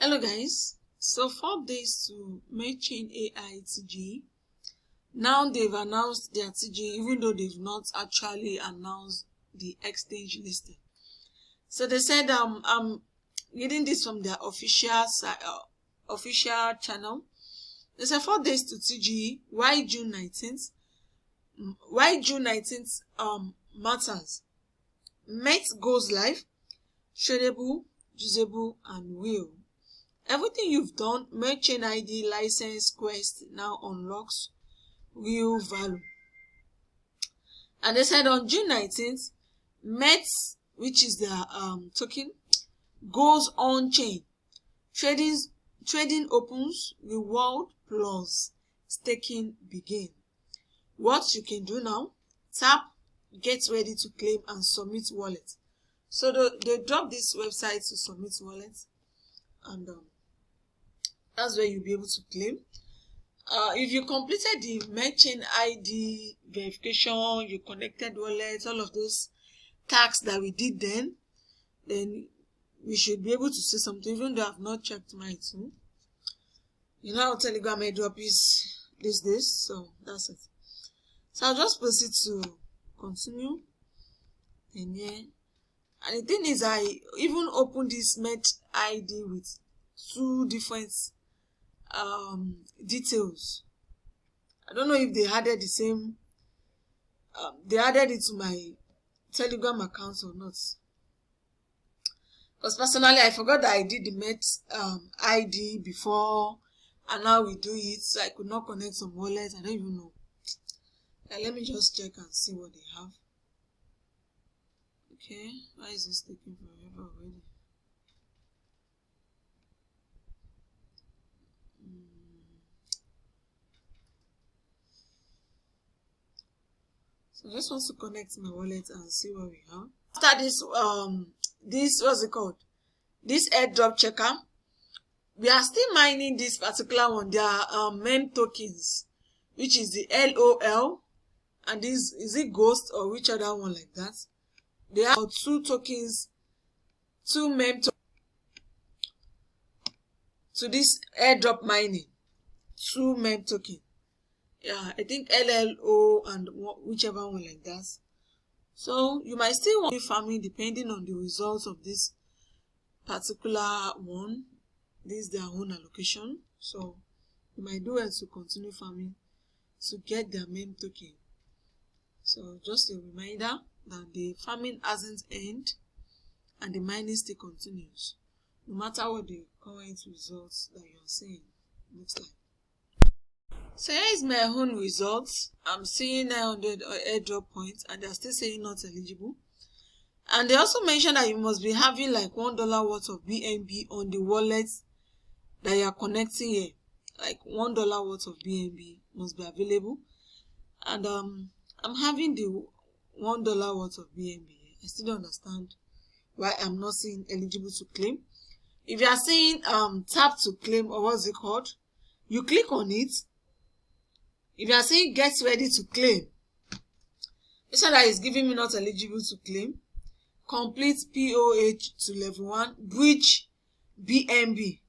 Hello guys, so 4 days to MatchChain AI TG. Now they've announced their TG even though they've not actually announced the exchange listing. So they said I'm reading this from their official channel. They said 4 days to TG. Why June 19th? Why June 19th matters. Met goes live, tradable, usable, and will. Everything you've done, MatchChain ID, license, quest now unlocks real value. And they said on June 19th, Met, which is their token, goes on chain. Trading opens, reward plus staking begin. What you can do now, tap, get ready to claim and submit wallet. So they drop this website to submit wallet, and that's where you'll be able to claim. If you completed the MatchChain ID verification, you connected wallet, all of those tasks that we did then we should be able to see something, even though I've not checked mine too. You know how Telegram airdrop is these days, so that's it. So I'll just proceed to continue. And yeah, and the thing is, I even opened this Met ID with 2 different details. I don't know if they added the same they added it to my Telegram account or not, because personally I forgot that I did the Met ID before, and now we do it, so I could not connect some wallet. I don't even know. Let me just check and see what they have. Okay, why is this taking forever already? So I just want to connect my wallet and see what we have. After this what's it called? This airdrop checker, we are still mining this particular one. There are meme tokens, which is the LOL, and this is it Ghost or which other one like that. They have 2 tokens, 2 meme tokens to this airdrop mining. 2 meme tokens. Yeah, I think LLO and whichever one like that. So you might still want to farming depending on the results of this particular one. This is their own allocation. So you might do it to continue farming to get their meme token. So just a reminder that the farming hasn't ended and the mining still continues, no matter what the current results that you're seeing looks like. So here is my own results. I'm seeing 900 airdrop points and they're still saying not eligible. And they also mentioned that you must be having like $1 worth of BNB on the wallet that you are connecting here. Like $1 worth of BNB must be available. And I'm having the $1 worth of BNB. I still don't understand why I'm not seeing eligible to claim. If you are seeing tap to claim, or what's it called, you click on it. If you are saying get ready to claim, it's not that it's giving me not eligible to claim. Complete POH to level 1, bridge BNB.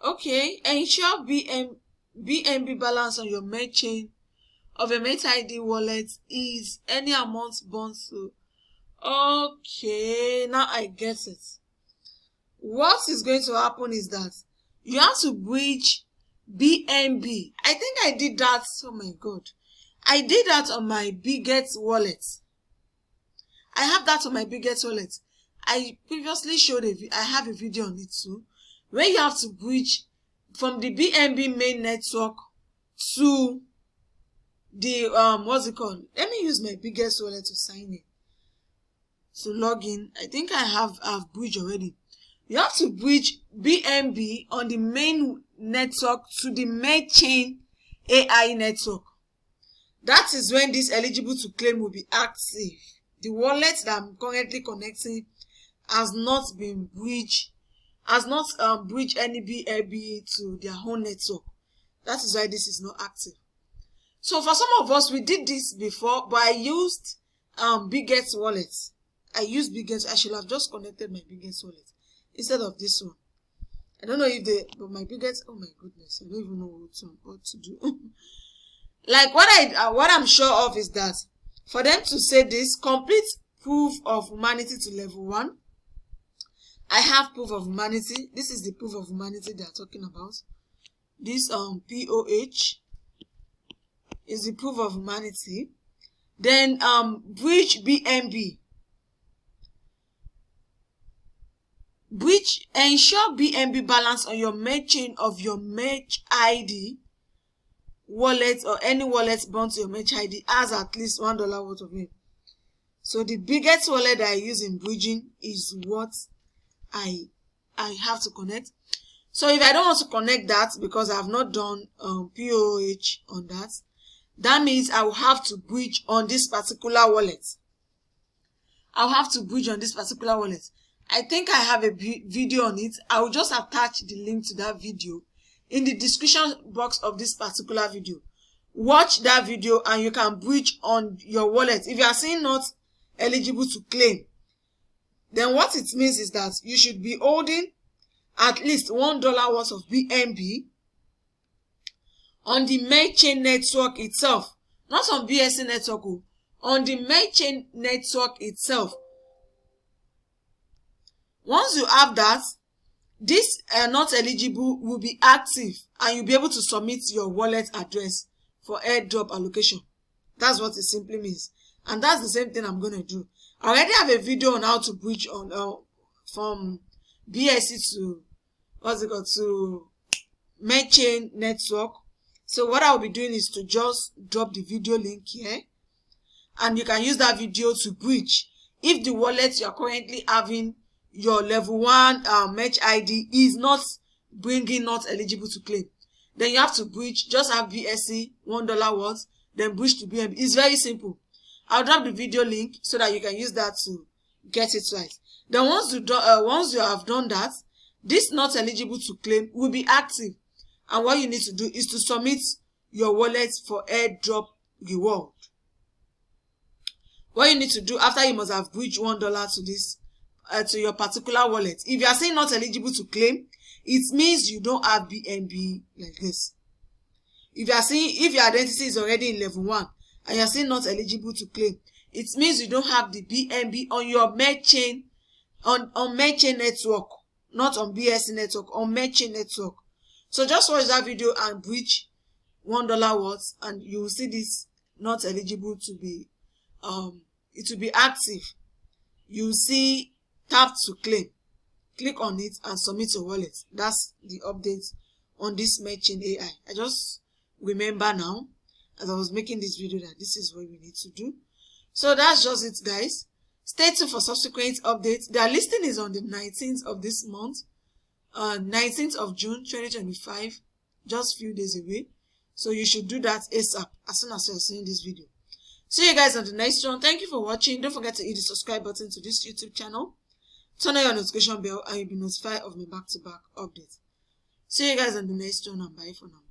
Okay, ensure BNB balance on your MatchChain of a MatchID wallet is any amount bound to. Okay, now I get it. What is going to happen is that you have to bridge BNB. I think I did that. Oh my god, I did that on my biggest wallet. I have that on my biggest wallet. I previously showed I have a video on it too, where you have to bridge from the BNB main network to the what's it called? Let me use my biggest wallet to sign in, to log in. I think I've bridged already. You have to bridge BNB on the main network to the MatchChain AI network. That is when this eligible to claim will be active. The wallet that I'm currently connecting has not been bridged, bridged any BNB to their own network. That is why this is not active. So for some of us, we did this before, but I used biggest wallet. I used biggest. I should have just connected my biggest wallet instead of this one. I don't know if they, but my biggest, oh my goodness, I don't even know what to do. Like what I'm sure of is that for them to say this, complete proof of humanity to level 1. I have proof of humanity. This is the proof of humanity they are talking about. This POH is the proof of humanity. Then bridge BNB. Bridge, ensure BNB balance on your MatchChain of your Match ID wallet or any wallet bound to your Match ID has at least $1 worth of it. So the biggest wallet that I use in bridging is what I have to connect. So if I don't want to connect that because I have not done POH on that, that means I will have to bridge on this particular wallet. I'll have to bridge on this particular wallet. I think I have a video on it. I will just attach the link to that video in the description box of this particular video. Watch that video and you can bridge on your wallet. If you are saying not eligible to claim, then what it means is that you should be holding at least $1 worth of BNB on the MatchChain network itself, not on BSC network, on the MatchChain network itself. Once you have that, this not eligible will be active and you'll be able to submit your wallet address for airdrop allocation. That's what it simply means. And that's the same thing I'm going to do. I already have a video on how to bridge on from BSC to to MatchChain network. So what I'll be doing is to just drop the video link here, and you can use that video to bridge. If the wallet you are currently having, your level 1 Match ID is not bringing not eligible to claim, then you have to bridge. Just have BSC $1 worth, then bridge to BNB. It's very simple. I'll drop the video link so that you can use that to get it right. Then once you have done that, this not eligible to claim will be active, and what you need to do is to submit your wallet for airdrop reward. What you need to do after, you must have bridged $1 to this to your particular wallet. If you are saying not eligible to claim, it means you don't have BNB like this. If you are saying, if your identity is already in level 1 and you are saying not eligible to claim, it means you don't have the BNB on your MatchChain, on MatchChain network, not on BSC network, on MatchChain network. So just watch that video and bridge $1 worth, and you will see this not eligible to be it will be active. You will see tap to claim. Click on it and submit your wallet. That's the update on this MatchChain AI. I just remember now as I was making this video that this is what we need to do. So that's just it, guys. Stay tuned for subsequent updates. Their listing is on the 19th of this month, 19th of June 2025, just a few days away. So you should do that ASAP as soon as you're seeing this video. See you guys on the next one. Thank you for watching. Don't forget to hit the subscribe button to this YouTube channel. Turn on your notification bell and you'll be notified of my back-to-back updates. See you guys on the next one, and bye for now.